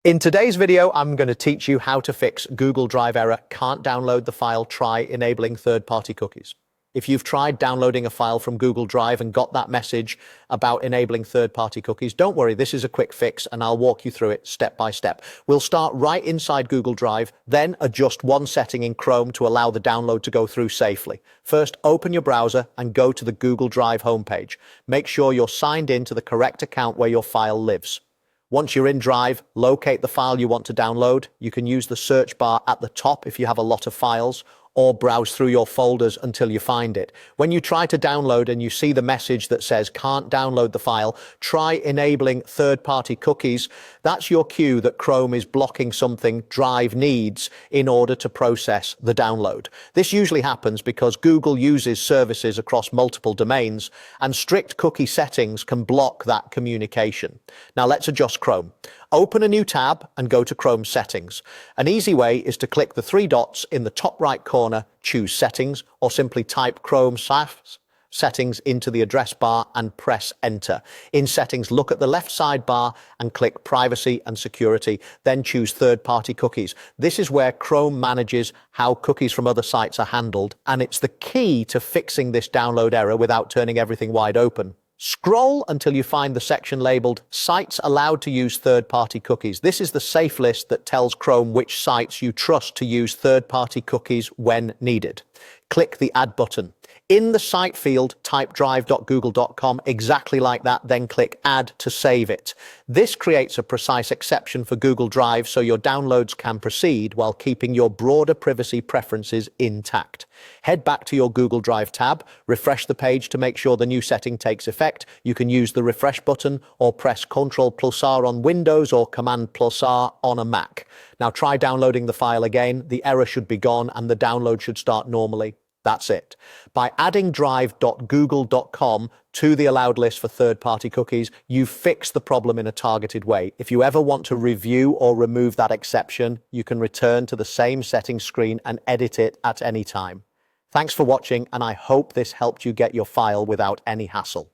In today's video, I'm going to teach you how to fix Google Drive error, can't download the file, try enabling third-party cookies. If you've tried downloading a file from Google Drive and got that message about enabling third-party cookies, don't worry, this is a quick fix and I'll walk you through it step by step. We'll start right inside Google Drive, then adjust one setting in Chrome to allow the download to go through safely. First, open your browser and go to the Google Drive homepage. Make sure you're signed in to the correct account where your file lives. Once you're in Drive, locate the file you want to download. You can use the search bar at the top if you have a lot of files, or browse through your folders until you find it. When you try to download and you see the message that says can't download the file, try enabling third-party cookies. That's your cue that Chrome is blocking something Drive needs in order to process the download. This usually happens because Google uses services across multiple domains, and strict cookie settings can block that communication. Now let's adjust Chrome. Open a new tab and go to Chrome Settings. An easy way is to click the three dots in the top right corner, choose Settings, or simply type Chrome Settings into the address bar and press Enter. In Settings, look at the left sidebar and click Privacy and Security, then choose Third-Party Cookies. This is where Chrome manages how cookies from other sites are handled, and it's the key to fixing this download error without turning everything wide open. Scroll until you find the section labeled Sites Allowed to Use Third-Party Cookies. This is the safe list that tells Chrome which sites you trust to use third-party cookies when needed. Click the Add button. In the site field, type drive.google.com, exactly like that, then click Add to save it. This creates a precise exception for Google Drive so your downloads can proceed while keeping your broader privacy preferences intact. Head back to your Google Drive tab, refresh the page to make sure the new setting takes effect. You can use the refresh button or press Ctrl+R on Windows or Command+R on a Mac. Now try downloading the file again. The error should be gone and the download should start normally. That's it. By adding drive.google.com to the allowed list for third-party cookies, you've fixed the problem in a targeted way. If you ever want to review or remove that exception, you can return to the same settings screen and edit it at any time. Thanks for watching, and I hope this helped you get your file without any hassle.